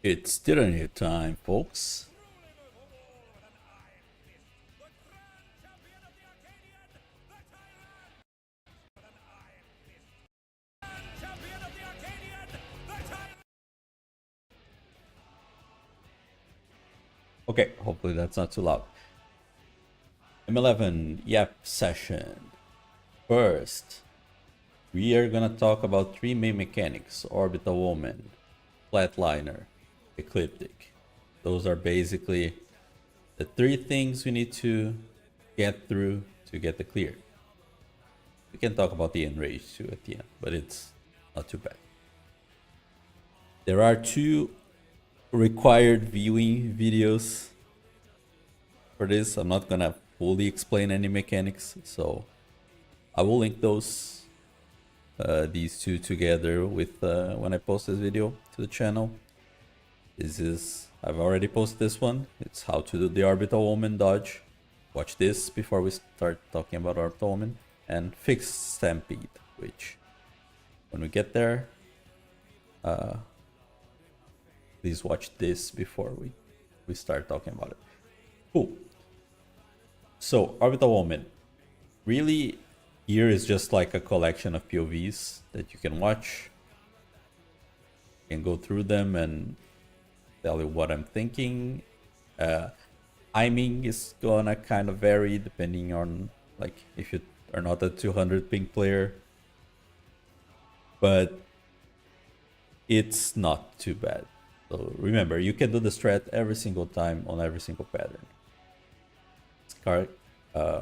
It's tyranny time, folks. Okay, hopefully that's not too loud. M11, yep, session. First, we are gonna talk about three main mechanics: Orbital Woman, Flatliner, Ecliptic. Those are basically the three things we need to get through to get the clear. We can talk about the Enrage too at the end, but it's not too bad. There are two required viewing videos for this. I'm not gonna fully explain any mechanics, so I will link these two together with when I post this video to the channel. I've already posted this one. It's how to do the Orbital Woman dodge. Watch this before we start talking about Orbital Woman. And Fixed Stampede, which when we get there, please watch this before we start talking about it. Cool. So Orbital Woman, really, here is just like a collection of POVs that you can watch. You can go through them and tell you what I'm thinking. Timing is gonna kind of vary depending on like if you are not a 200 ping player, but it's not too bad. So remember, you can do the strat every single time on every single pattern. Scar,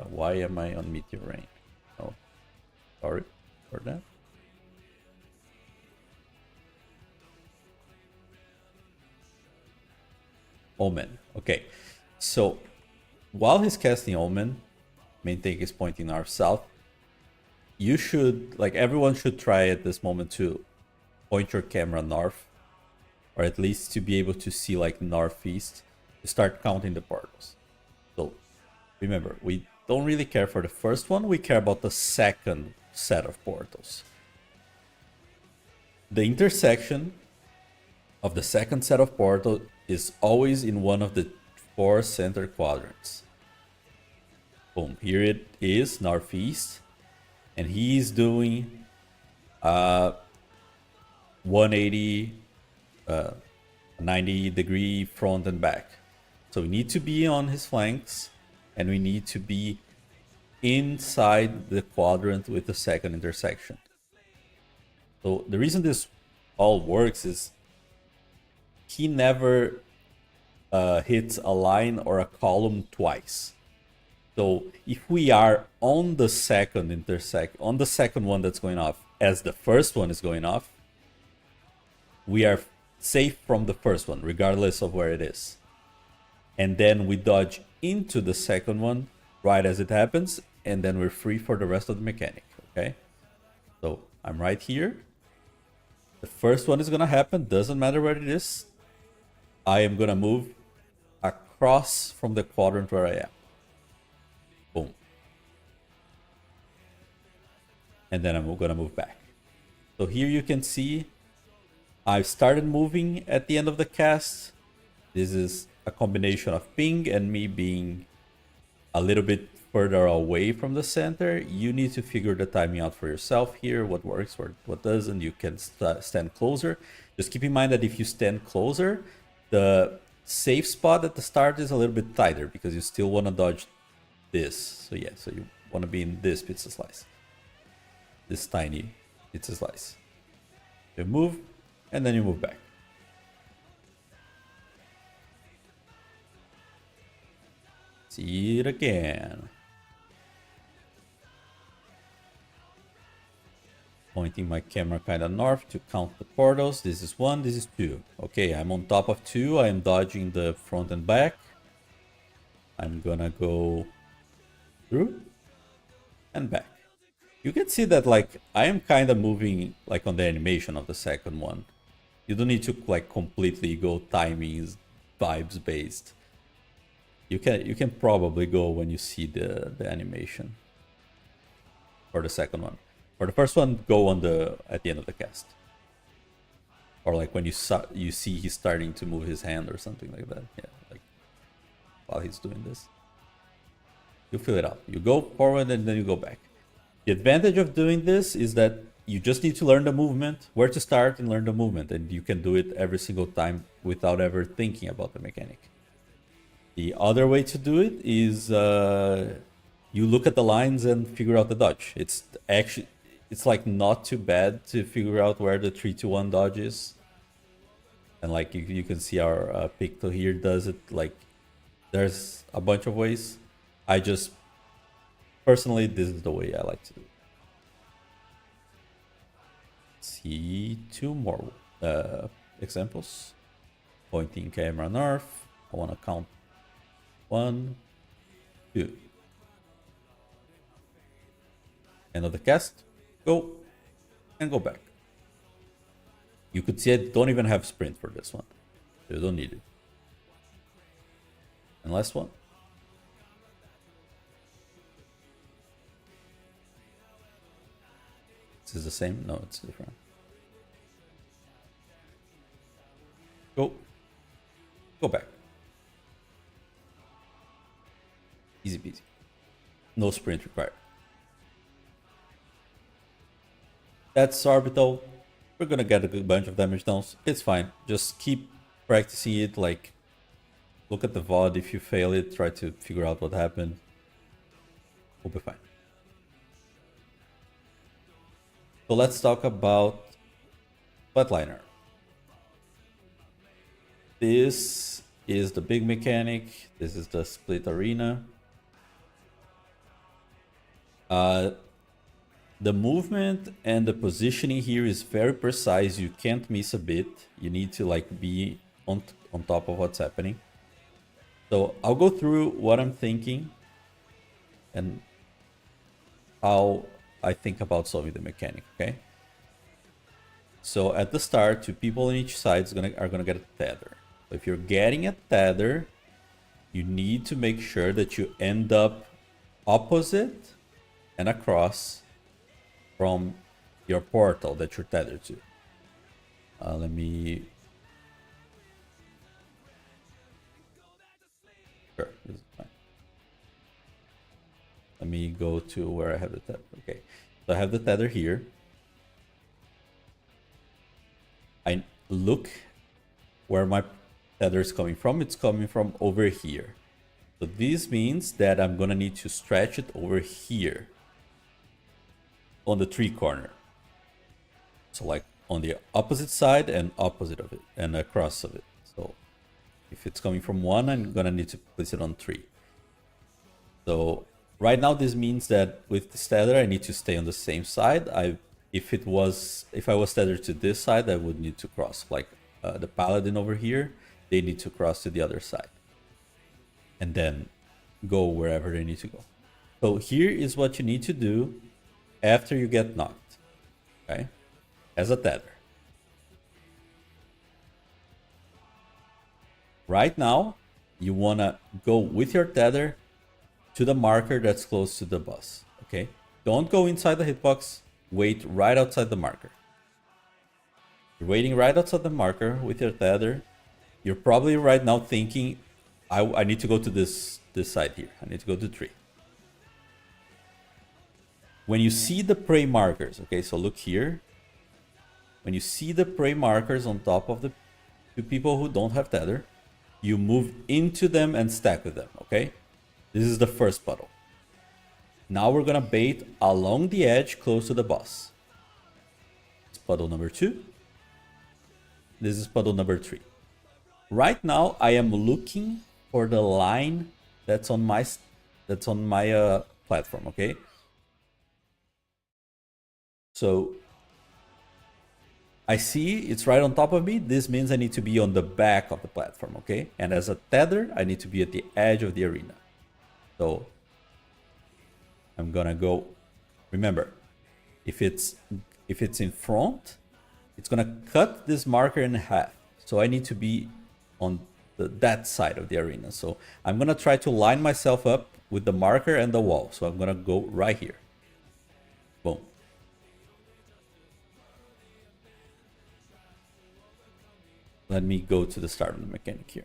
why am I on Meteor Rain? Oh, sorry for that. Omen. Okay, so while he's casting Omen, main tank is pointing north-south. You should, like everyone should try at this moment to point your camera north, or at least to be able to see like northeast, to start counting the portals. So remember, we don't really care for the first one, we care about the second set of portals. The intersection of the second set of portals is always in one of the four center quadrants. Boom, here it is, northeast, and he's doing 180, 90 degree front and back. So we need to be on his flanks, and we need to be inside the quadrant with the second intersection. So the reason this all works is he never hits a line or a column twice. So if we are on the second on the second one that's going off as the first one is going off, we are safe from the first one regardless of where it is. And then we dodge into the second one right as it happens, and then we're free for the rest of the mechanic. Okay, so I'm right here. The first one is gonna happen, doesn't matter where it is. I am gonna move across from the quadrant where I am. Boom. And then I'm gonna move back. So here you can see I've started moving at the end of the cast. This is a combination of ping and me being a little bit further away from the center. You need to figure the timing out for yourself here, what works, what doesn't. You can stand closer. Just keep in mind that if you stand closer, the safe spot at the start is a little bit tighter because you still want to dodge this. So yeah, so you want to be in this pizza slice, this tiny pizza slice. You move, and then you move back. See it again. Pointing my camera kind of north to count the portals. This is 1, this is 2. Okay, I'm on top of 2. I am dodging the front and back. I'm gonna go through and back. You can see that like I am kind of moving like on the animation of the second one. You don't need to like completely go timings, vibes based. You can probably go when you see the animation for the second one. For the first one, go on at the end of the cast. Or like when you see he's starting to move his hand or something like that. Yeah, like while he's doing this. You fill it out. You go forward and then you go back. The advantage of doing this is that you just need to learn the movement, where to start and learn the movement, and you can do it every single time without ever thinking about the mechanic. The other way to do it is you look at the lines and figure out the dodge. It's like not too bad to figure out where the 3-2-1 dodge is. And like you can see our Picto here does it. Like there's a bunch of ways. I just personally, this is the way I like to do it. See 2 more examples. Pointing camera north. I want to count 1, 2. End of the cast. Go and go back. You could see I don't even have sprint for this one. You don't need it. And last one. This is the same? No, it's different. Go. Go back. Easy peasy. No sprint required. That's orbital. We're gonna get a good bunch of damage downs. It's fine. Just keep practicing it. Like, look at the VOD. If you fail it, try to figure out what happened. We'll be fine. So let's talk about Flatliner. This is the big mechanic. This is the split arena. The movement and the positioning here is very precise. You can't miss a bit. You need to like be on top of what's happening. So I'll go through what I'm thinking and how I think about solving the mechanic, okay? So at the start, 2 people on each side are gonna get a tether. So if you're getting a tether, you need to make sure that you end up opposite and across from your portal that you're tethered to. Let me... Sure, this is fine. Let me go to where I have the tether. Okay, so I have the tether here. I look where my tether is coming from. It's coming from over here. So this means that I'm gonna need to stretch it over here on the 3 corner. So like on the opposite side and opposite of it and across of it. So if it's coming from 1, I'm gonna need to place it on 3. So right now this means that with this tether I need to stay on the same side. If I was tethered to this side, I would need to cross. Like the paladin over here, they need to cross to the other side and then go wherever they need to go. So here is what you need to do after you get knocked, okay, as a tether. Right now, you want to go with your tether to the marker that's close to the boss, okay? Don't go inside the hitbox, wait right outside the marker. You're waiting right outside the marker with your tether. You're probably right now thinking, I need to go to this side here. I need to go to 3. When you see the prey markers, okay, so look here. When you see the prey markers on top of the 2 people who don't have tether, you move into them and stack with them, okay? This is the first puddle. Now we're gonna bait along the edge close to the boss. It's puddle number 2. This is puddle number 3. Right now I am looking for the line that's on my platform, okay? So I see it's right on top of me. This means I need to be on the back of the platform, okay? And as a tether, I need to be at the edge of the arena. So I'm gonna go. Remember, if it's in front, it's gonna cut this marker in half. So I need to be on that side of the arena. So I'm gonna try to line myself up with the marker and the wall. So I'm gonna go right here. Boom. Let me go to the start of the mechanic here.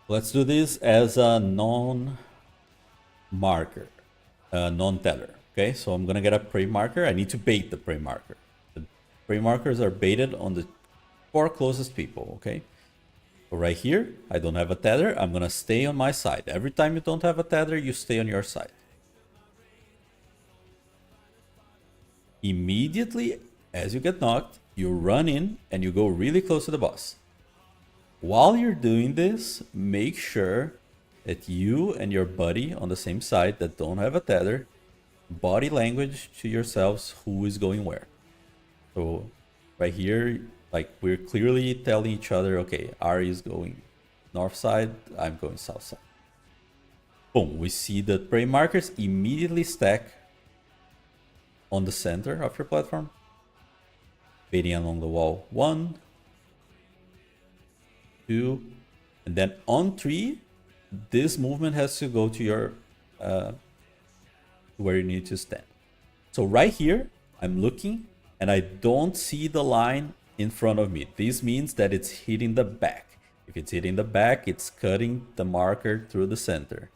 Let's do this as a non-marker, non-tether. Okay, so I'm gonna get a prey marker. I need to bait the prey marker. The prey markers are baited on the 4 closest people, okay? So right here, I don't have a tether. I'm gonna stay on my side. Every time you don't have a tether, you stay on your side. Immediately, as you get knocked, you run in and you go really close to the boss. While you're doing this, make sure that you and your buddy on the same side that don't have a tether, body language to yourselves who is going where. So right here, like we're clearly telling each other, okay, Ari is going north side, I'm going south side. Boom, we see the prey markers immediately stack on the center of your platform. Baiting along the wall, 1, 2, and then on 3, this movement has to go to your where you need to stand. So right here, I'm looking and I don't see the line in front of me. This means that it's hitting the back. If it's hitting the back, it's cutting the marker through the center.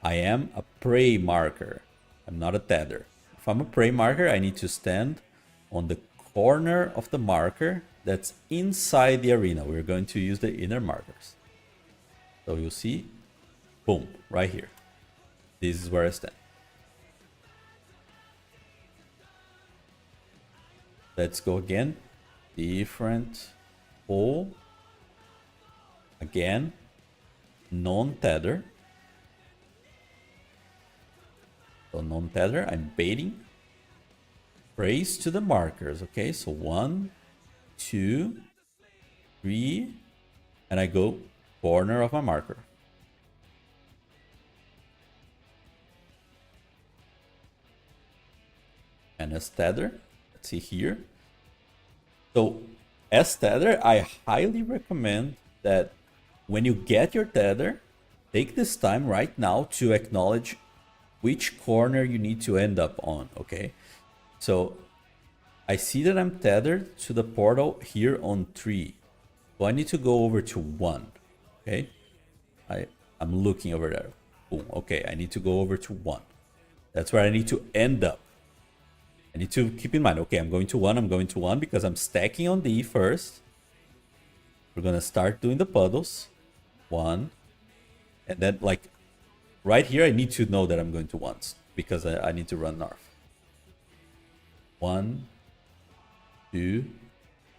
I am a prey marker. I'm not a tether. If I'm a prey marker, I need to stand on the corner of the marker that's inside the arena. We're going to use the inner markers. So you'll see, boom, right here. This is where I stand. Let's go again. Different hole. Again, non-tether. So non-tether, I'm baiting. Race to the markers, okay? So 1, 2, 3, and I go corner of my marker. And as tether, let's see here. So as tether, I highly recommend that when you get your tether, take this time right now to acknowledge which corner you need to end up on, okay? So I see that I'm tethered to the portal here on 3. So I need to go over to 1, okay? I'm looking over there. Boom, okay, I need to go over to 1. That's where I need to end up. I need to keep in mind, okay, I'm going to 1 because I'm stacking on D first. We're gonna start doing the puddles. 1. And then like right here, I need to know that I'm going to 1 because I need to run north. 1, 2,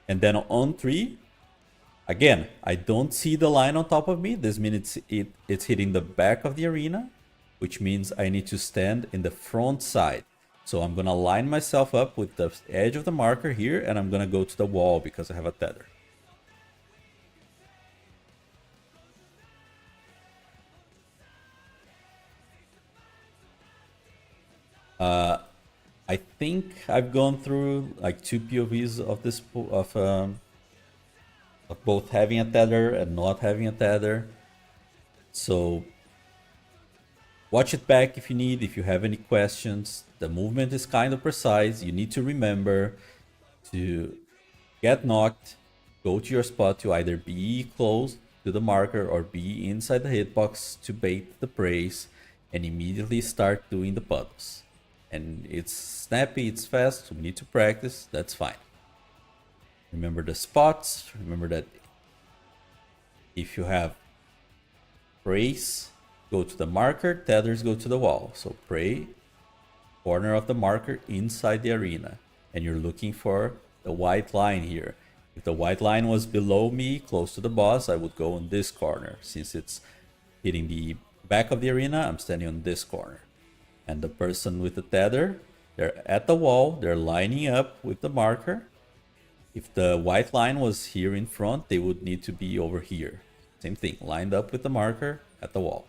and then on 3, again, I don't see the line on top of me. This means it's hitting the back of the arena, which means I need to stand in the front side. So I'm gonna line myself up with the edge of the marker here, and I'm gonna go to the wall because I have a tether. I think I've gone through like 2 POVs of this of both having a tether and not having a tether. So watch it back if you need, if you have any questions. The movement is kind of precise. You need to remember to get knocked, go to your spot to either be close to the marker or be inside the hitbox to bait the preys and immediately start doing the puddles. And it's snappy, it's fast, so we need to practice, that's fine. Remember the spots, remember that if you have preys, go to the marker, tethers go to the wall. So prey, corner of the marker inside the arena. And you're looking for the white line here. If the white line was below me, close to the boss, I would go on this corner. Since it's hitting the back of the arena, I'm standing on this corner. And the person with the tether, they're at the wall, they're lining up with the marker. If the white line was here in front, they would need to be over here. Same thing, lined up with the marker at the wall.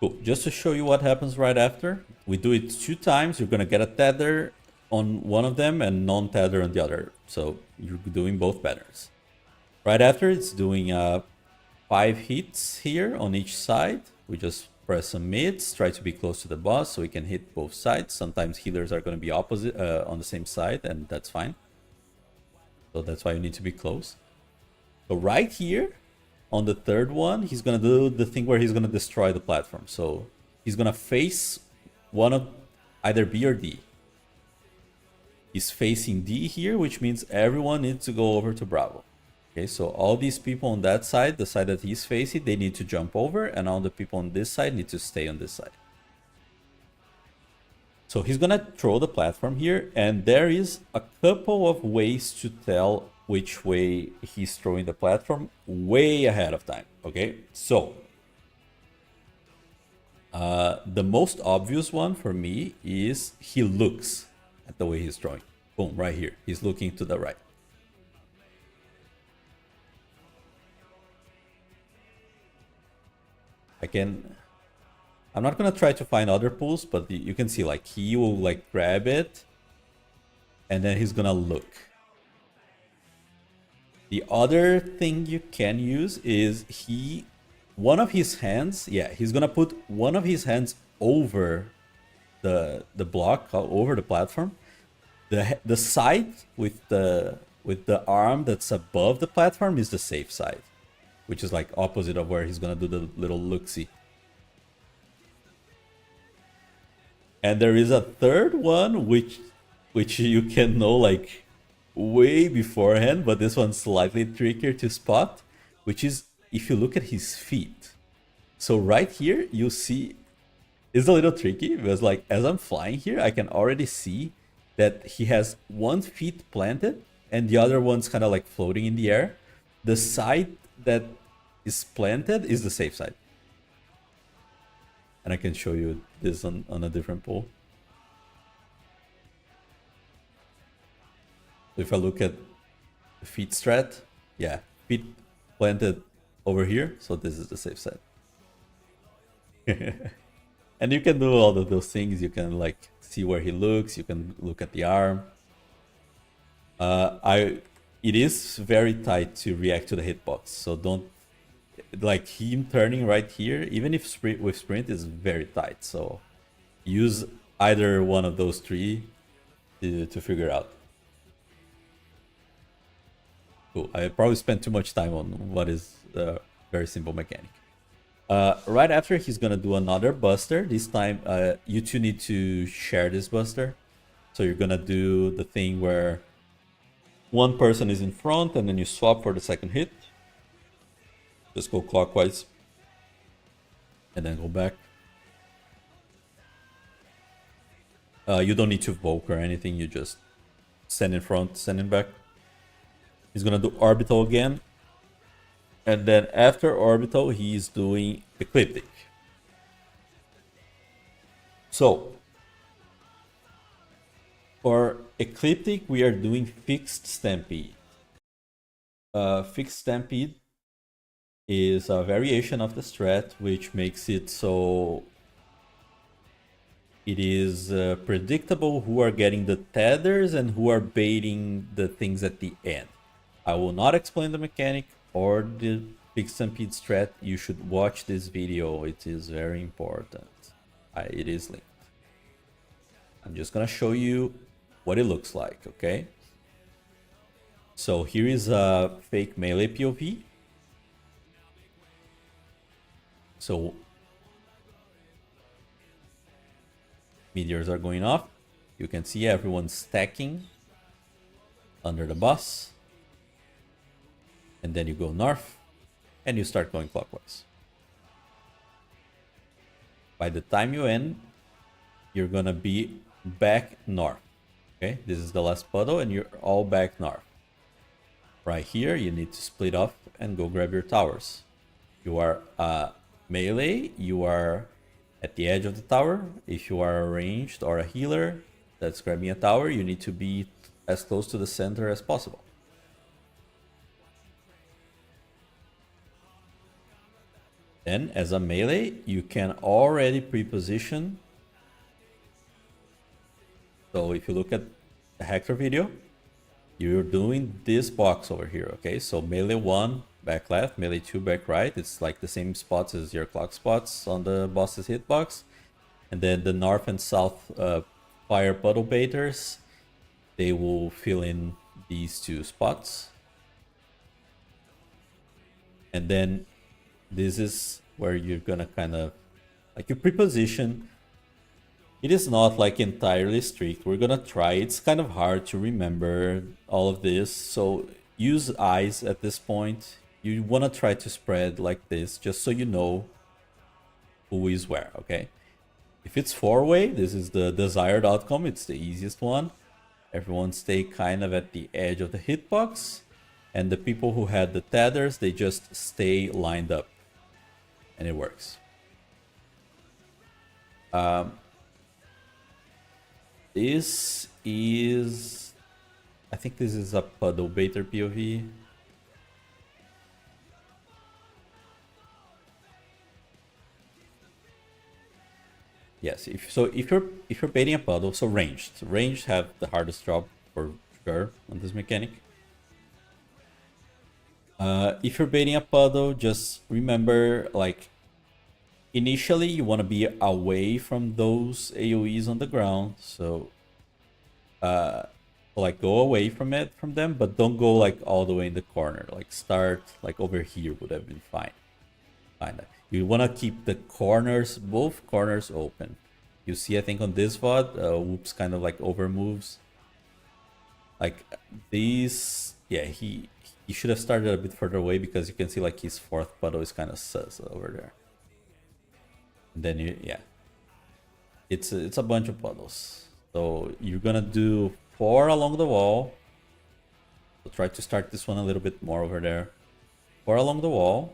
Cool, just to show you what happens right after, we do it 2 times. You're gonna get a tether on one of them and non-tether on the other. So you're doing both patterns. Right after, it's doing 5 hits here on each side. We just press some mids, try to be close to the boss so we can hit both sides. Sometimes healers are going to be opposite on the same side, and that's fine. So that's why you need to be close. So right here, on the third one, he's going to do the thing where he's going to destroy the platform. So he's going to face one of either B or D. He's facing D here, which means everyone needs to go over to Bravo. Okay, so all these people on that side, the side that he's facing, they need to jump over, and all the people on this side need to stay on this side. So he's gonna throw the platform here, and there is a couple of ways to tell which way he's throwing the platform way ahead of time. Okay, so the most obvious one for me is he looks at the way he's throwing. Boom, right here. He's looking to the right. I'm not gonna try to find other pulls, but you can see like he will like grab it and then he's gonna look. The other thing you can use is one of his hands, yeah, he's gonna put one of his hands over the block, over the platform. The side with the arm that's above the platform is the safe side, which is like opposite of where he's gonna do the little look-see. And there is a third one which you can know like way beforehand, but this one's slightly trickier to spot, which is if you look at his feet. So right here you see it's a little tricky because like as I'm flying here, I can already see that he has one foot planted and the other one's kind of like floating in the air. The side that is planted is the safe side. And I can show you this on a different pole. If I look at the feet strat, yeah, feet planted over here, so this is the safe side. And you can do all of those things. You can like see where he looks. You can look at the arm. It is very tight to react to the hitbox, so don't like him turning right here. Even if with sprint is very tight, so use either one of those three to figure out. Cool. I probably spent too much time on what is a very simple mechanic. Right after, he's gonna do another buster. This time, you two need to share this buster. So you're gonna do the thing where one person is in front and then you swap for the second hit. Just go clockwise and then go back. You don't need to voke or anything. You just stand in front, stand in back. He's gonna do orbital again. And then after orbital, he's doing ecliptic. So for ecliptic, we are doing fixed stampede. Fixed stampede is a variation of the strat, which makes it so it is predictable who are getting the tethers and who are baiting the things at the end. I will not explain the mechanic or the fixed stampede strat. You should watch this video. It is very important. It is linked. I'm just gonna show you what it looks like, okay? So here is a fake melee POV. So meteors are going off. You can see everyone stacking under the boss. And then you go north and you start going clockwise. By the time you end, you're gonna be back north. Okay, this is the last puddle and you're all back north. Right here, you need to split off and go grab your towers. You are melee, you are at the edge of the tower. If you are a ranged or a healer that's grabbing a tower, you need to be as close to the center as possible. Then, as a melee, you can already pre-position. So if you look at the Hector video, you're doing this box over here, okay? So melee 1 back left, melee 2 back right. It's like the same spots as your clock spots on the boss's hitbox. And then the north and south fire puddle baiters, they will fill in these two spots. And then this is where you're gonna kind of like you pre-position. It is not like entirely strict. We're gonna try. It's kind of hard to remember all of this, so use eyes at this point. You wanna try to spread like this just so you know who is where, okay? If it's four-way, this is the desired outcome. It's the easiest one. Everyone stay kind of at the edge of the hitbox. And the people who had the tethers, they just stay lined up. And it works. This is... I think this is a puddle baiter POV. Yes, if you're baiting a puddle, so ranged have the hardest job for sure on this mechanic. If you're baiting a puddle, just remember, like, initially you want to be away from those AoEs on the ground, so like go away from them, but don't go like all the way in the corner. Like start like over here would have been fine. You want to keep the corners, both corners open. You see, I think on this VOD, Whoops kind of like over moves. Like these, yeah, he should have started a bit further away because you can see like his fourth puddle is kind of sus over there. And then yeah, it's a bunch of puddles. So you're gonna do 4 along the wall. So try to start this one a little bit more over there. 4 along the wall.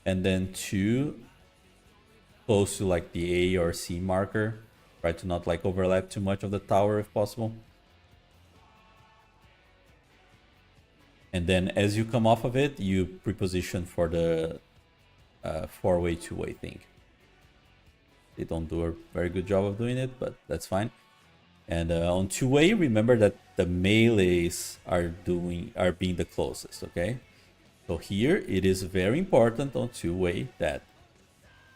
And then 2 close to like the A or C marker. Try to not like overlap too much of the tower if possible. And then as you come off of it, you pre-position for the 4-way, 2-way thing. They don't do a very good job of doing it, but that's fine. And on 2-way, remember that the melees are being the closest, okay? So here it is very important on 2-way that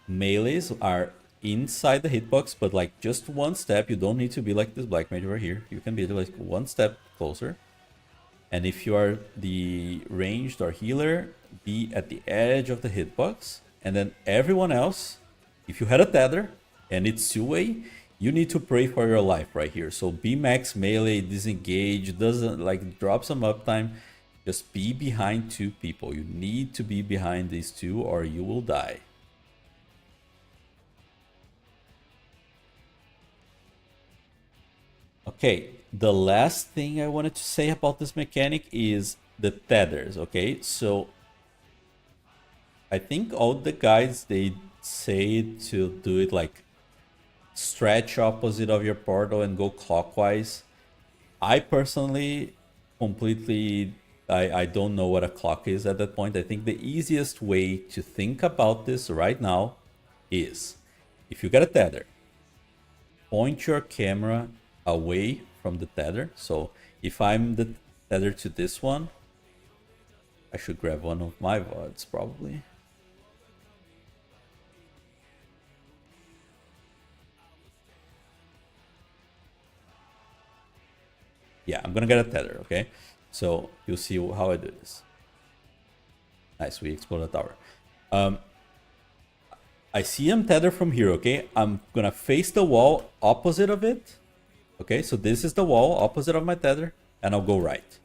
melees are inside the hitbox, but like just one step. You don't need to be like this black mage over here. You can be like one step closer. And if you are the ranged or healer, be at the edge of the hitbox. And then everyone else, if you had a tether and it's 2-way, you need to pray for your life right here. So be max melee, disengage, doesn't like drop some uptime. Just be behind 2 people. You need to be behind these 2 or you will die. Okay, the last thing I wanted to say about this mechanic is the tethers, okay? So I think all the guys, they say to do it like stretch opposite of your portal and go clockwise. I personally completely... I don't know what a clock is at that point. I think the easiest way to think about this right now is if you get a tether, point your camera away from the tether. So if I'm the tether to this one, I should grab one of my VODs probably. Yeah, I'm gonna get a tether, okay? So you'll see how I do this. Nice, we explode the tower. I see him tether from here, okay? I'm gonna face the wall opposite of it. Okay, so this is the wall opposite of my tether, and I'll go right.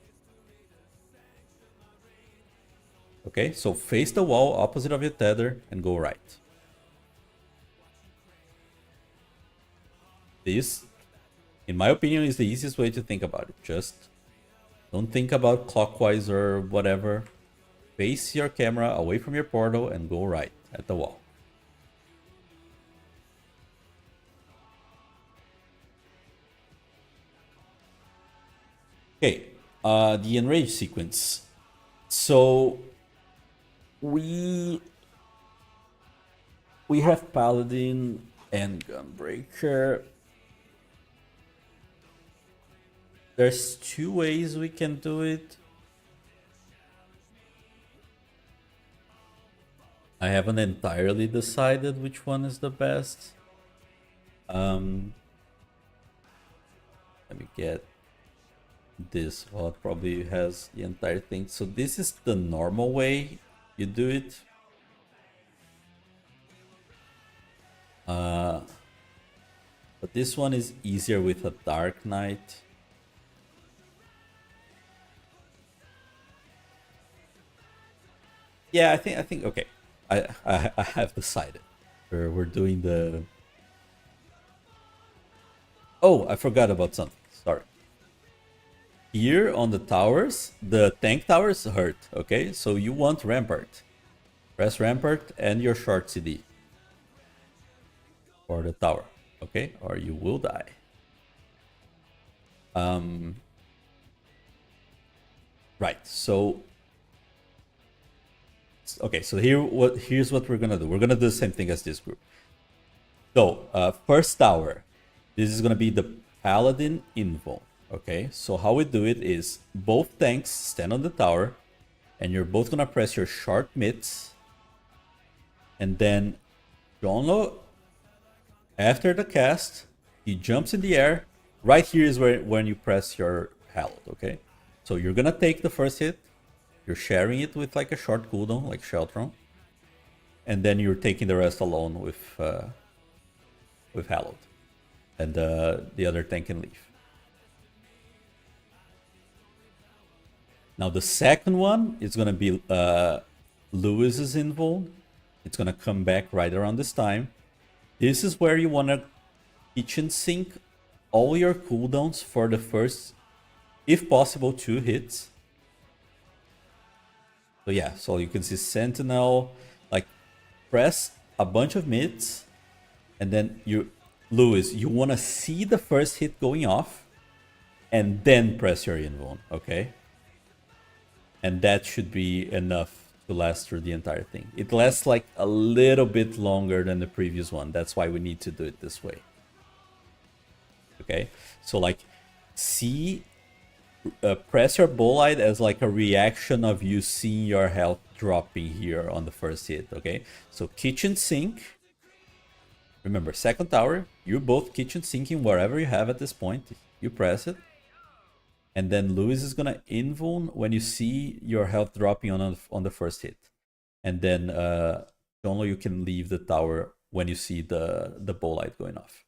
Okay, so face the wall opposite of your tether and go right. This, in my opinion, is the easiest way to think about it. Just don't think about clockwise or whatever. Face your camera away from your portal and go right at the wall. Okay, the enrage sequence. So we have Paladin and Gunbreaker. There's 2 ways we can do it. I haven't entirely decided which one is the best. Let me get this VOD. Probably has the entire thing. So this is the normal way you do it. But this one is easier with a Dark Knight. Yeah, I think okay. I have decided. We're doing the. Oh, I forgot about something. Sorry. Here on the towers, the tank towers hurt. Okay, so you want Rampart. Press Rampart and your short CD for the tower. Okay, or you will die. Right. So okay. So here's what we're gonna do. We're gonna do the same thing as this group. So first tower. This is gonna be the Paladin Invo. Okay. So how we do it is both tanks stand on the tower, and you're both gonna press your short mids, and then Jonlo, after the cast, he jumps in the air. Right here is where when you press your Hallowed, okay? So you're gonna take the first hit, you're sharing it with like a short cooldown, like Sheltron, and then you're taking the rest alone with Hallowed. And the other tank can leave. Now the second one is gonna be Lewis's invuln. It's gonna come back right around this time. This is where you wanna kitchen sink all your cooldowns for the first, if possible, 2 hits. So yeah, so you can see Sentinel, like press a bunch of mids, and then Lewis, you want to see the first hit going off, and then press your invuln, okay? And that should be enough to last through the entire thing. It lasts like a little bit longer than the previous one. That's why we need to do it this way. Okay, so like see, press your bolide as like a reaction of you seeing your health dropping here on the first hit. Okay, so kitchen sink. Remember, second tower, you're both kitchen sinking wherever you have at this point. You press it, and then Lewis is gonna invuln when you see your health dropping on the first hit, and then Jonlo, you can leave the tower when you see the bolide going off.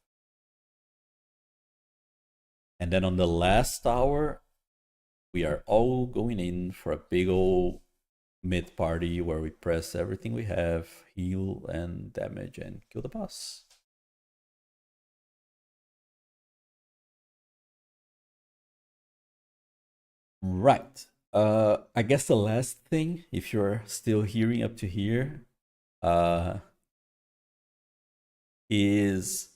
And then on the last tower, we are all going in for a big old mid party where we press everything we have, heal and damage, and kill the boss. Right. I guess the last thing, if you're still hearing up to here, is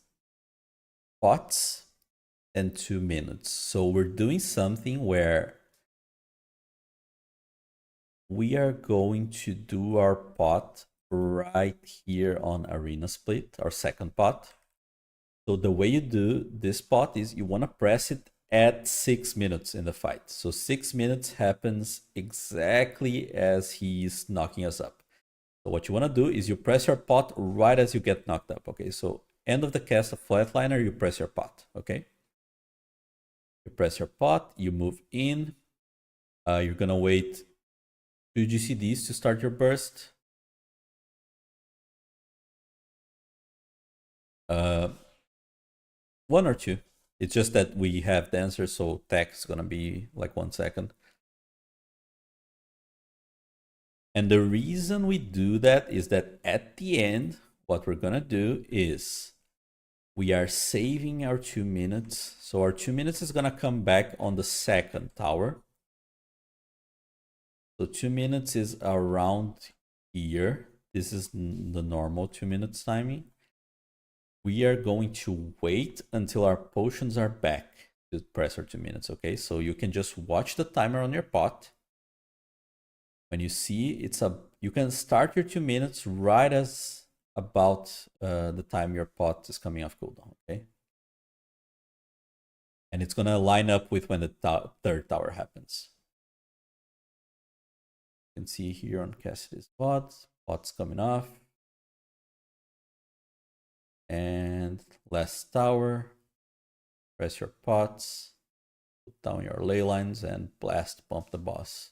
pots and 2 minutes. So we're doing something where we are going to do our pot right here on Arena Split, our second pot. So the way you do this pot is you want to press it at 6 minutes in the fight. So 6 minutes happens exactly as he's knocking us up. So what you want to do is you press your pot right as you get knocked up. Okay, so end of the cast of Flatliner, you press your pot. Okay, you press your pot, you move in. You're gonna wait 2 GCDs to start your burst. One or two. It's just that we have the answer, so tech is gonna be like 1 second. And the reason we do that is that at the end, what we're gonna do is we are saving our 2 minutes. So our 2 minutes is gonna come back on the second tower. So 2 minutes is around here. This is the normal 2 minutes timing. We are going to wait until our potions are back to press our 2 minutes, okay? So you can just watch the timer on your pot. When you see you can start your 2 minutes right as about the time your pot is coming off cooldown, okay? And it's gonna line up with when the third tower happens. You can see here on Cassidy's pot, Pots coming off. And last tower. Press your pots. Put down your ley lines and blast pump the boss.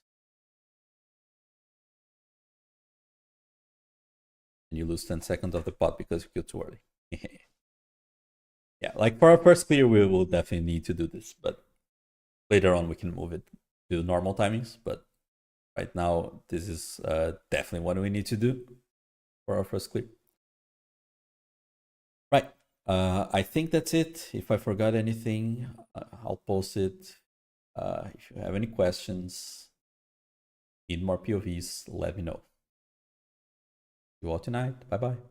And you lose 10 seconds of the pot because you killed too early. Yeah, like for our first clear, we will definitely need to do this, but later on we can move it to normal timings. But right now, this is definitely what we need to do for our first clear. Right. I think that's it. If I forgot anything, I'll post it. If you have any questions, need more POVs, let me know. See you all tonight. Bye bye.